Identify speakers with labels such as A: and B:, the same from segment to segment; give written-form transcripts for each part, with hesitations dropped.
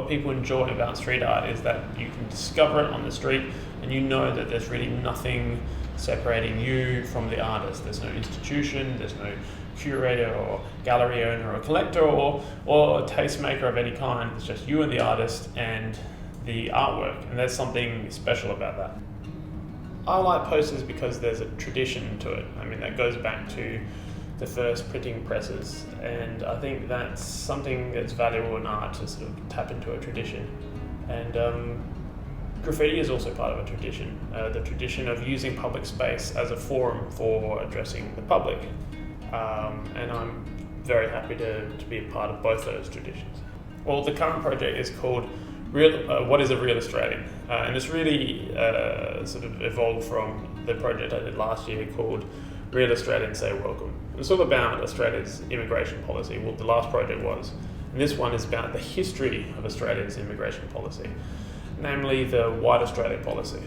A: what people enjoy about street art is that you can discover it on the street and you know that there's really nothing separating you from the artist. There's no institution, there's no curator or gallery owner or collector or a tastemaker of any kind. It's just you and the artist and the artwork, and there's something special about that. I like posters because there's a tradition to it. I mean, that goes back to the first printing presses, and I think that's something that's valuable in art, to sort of tap into a tradition. And graffiti is also part of a tradition, the tradition of using public space as a forum for addressing the public. And I'm very happy to be a part of both those traditions. Well, the current project is called What is a Real Australian? And it's really sort of evolved from the project I did last year called Real Australians Say Welcome. It's all about Australia's immigration policy. Well, the last project was. And this one is about the history of Australia's immigration policy, namely the White Australia policy.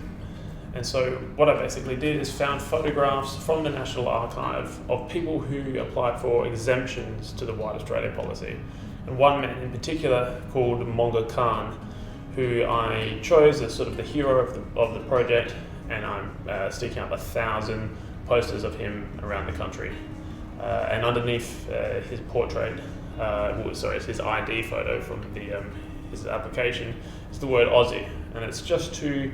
A: And so what I basically did is found photographs from the National Archive of people who applied for exemptions to the White Australia policy. And one man in particular called Monga Khan, who I chose as sort of the hero of the project, and I'm sticking up 1,000 posters of him around the country. And underneath his portrait, it's his ID photo from his application, is the word Aussie. And it's just to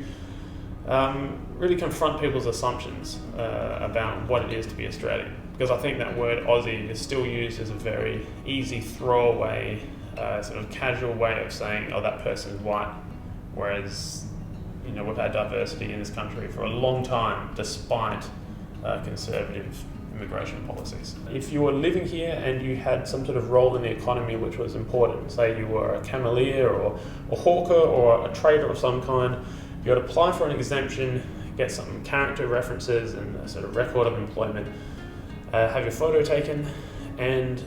A: really confront people's assumptions about what it is to be Australian. Because I think that word Aussie is still used as a very easy throwaway, sort of casual way of saying, oh, that person's white. Whereas, we've had diversity in this country for a long time, despite conservative immigration policies. If you were living here and you had some sort of role in the economy which was important, say you were a cameleer or a hawker or a trader of some kind, you would apply for an exemption, get some character references and a sort of record of employment, have your photo taken, and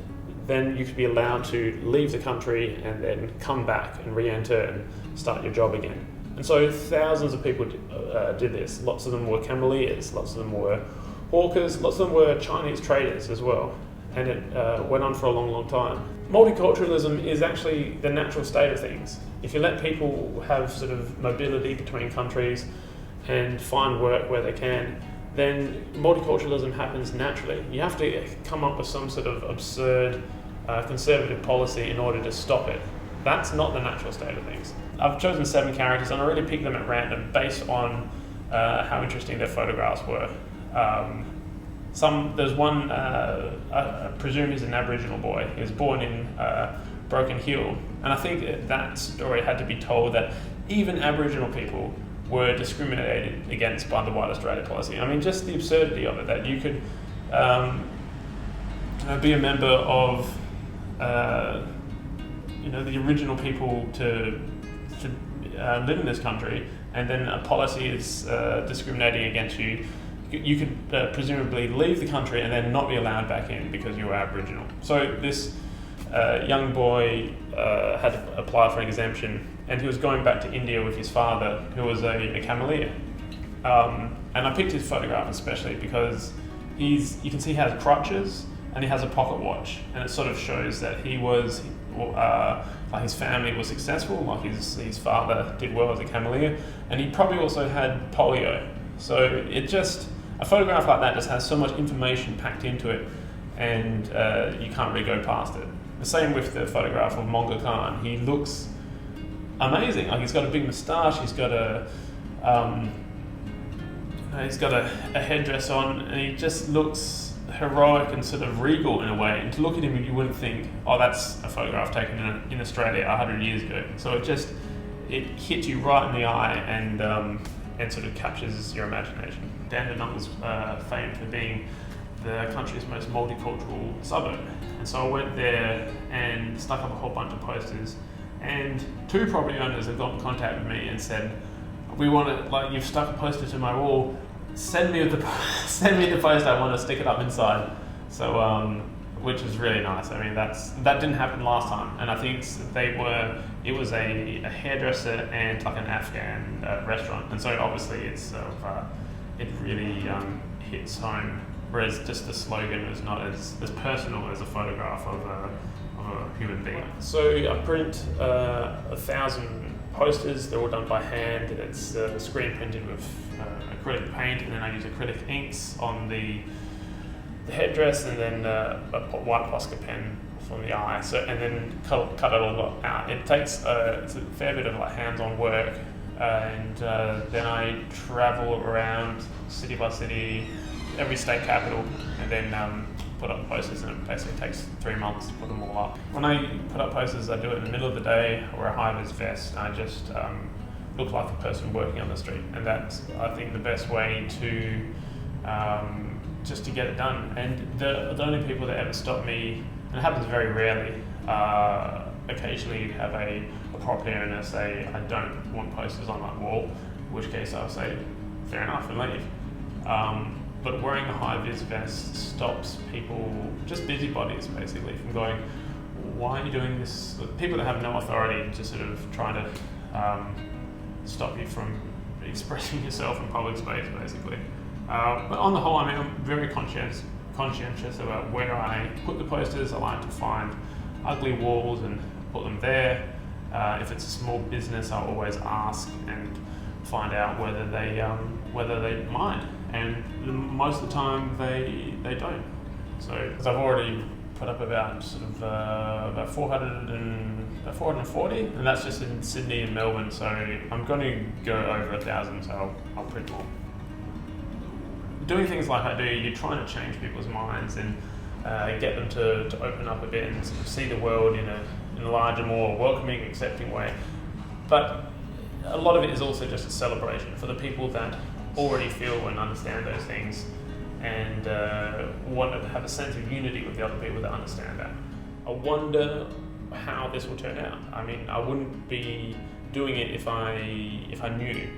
A: then you could be allowed to leave the country and then come back and re-enter and start your job again. And so thousands of people did this. Lots of them were cameleers, lots of them were hawkers, lots of them were Chinese traders as well. And it went on for a long, long time. Multiculturalism is actually the natural state of things. If you let people have sort of mobility between countries and find work where they can, then multiculturalism happens naturally. You have to come up with some sort of absurd conservative policy in order to stop it. That's not the natural state of things. I've chosen 7 characters and I really picked them at random based on how interesting their photographs were. There's one, I presume he's an Aboriginal boy. He was born in Broken Hill, and I think that story had to be told that even Aboriginal people were discriminated against by the White Australia policy. I mean, just the absurdity of it, that you could be a member of the original people to live in this country, and then a policy is discriminating against you. You could presumably leave the country and then not be allowed back in because you were Aboriginal. So this young boy had to apply for an exemption, and he was going back to India with his father, who was a cameleer. And I picked his photograph especially because you can see he has crutches and he has a pocket watch, and it sort of shows that he was, like his family was successful, like his father did well as a cameleer, and he probably also had polio. So a photograph like that just has so much information packed into it, and you can't really go past it. The same with the photograph of Monga Khan. He looks amazing. Like, he's got a big moustache, he's got a headdress on, and he just looks heroic and sort of regal in a way. And to look at him, you wouldn't think, oh, that's a photograph taken in Australia 100 years ago. So it hits you right in the eye and sort of captures your imagination. Dandenong was famed for being the country's most multicultural suburb. And so I went there and stuck up a whole bunch of posters, and 2 property owners have got in contact with me and said, we want to, you've stuck a poster to my wall, send me the poster, I want to stick it up inside. So, which is really nice. I mean, that didn't happen last time, and I think it was a hairdresser and like an Afghan restaurant, and so obviously it really hits home. Whereas just the slogan is not as personal as a photograph of a human being. So I print 1,000 posters. They're all done by hand. It's screen printed with acrylic paint, and then I use acrylic inks on the headdress, and then a white Posca pen from the eye. So, and then cut it all out. It takes it's a fair bit of like hands-on work, and then I travel around city by city, every state capital, and then put up posters, and it basically takes 3 months to put them all up. When I put up posters, I do it in the middle of the day. I wear a high-vis vest, and I just look like a person working on the street, and that's, I think, the best way to just to get it done. And the only people that ever stop me, and it happens very rarely, occasionally you have a property owner say, I don't want posters on my wall, in which case I'll say, fair enough, and leave. But wearing a high-vis vest stops people, just busybodies basically, from going, why are you doing this? People that have no authority just sort of trying to stop you from expressing yourself in public space, basically. But on the whole, I mean, I'm very conscientious about where I put the posters. I like to find ugly walls and put them there. If it's a small business, I'll always ask and find out whether they mind. And most of the time, they don't. So, because I've already put up about 440, and that's just in Sydney and Melbourne. So I'm going to go over 1,000. So I'll print more. Doing things like I do, you're trying to change people's minds and get them to open up a bit and sort of see the world in a larger, more welcoming, accepting way. But a lot of it is also just a celebration for the people that already feel and understand those things, and want to have a sense of unity with the other people that understand that. I wonder how this will turn out. I mean, I wouldn't be doing it if I knew.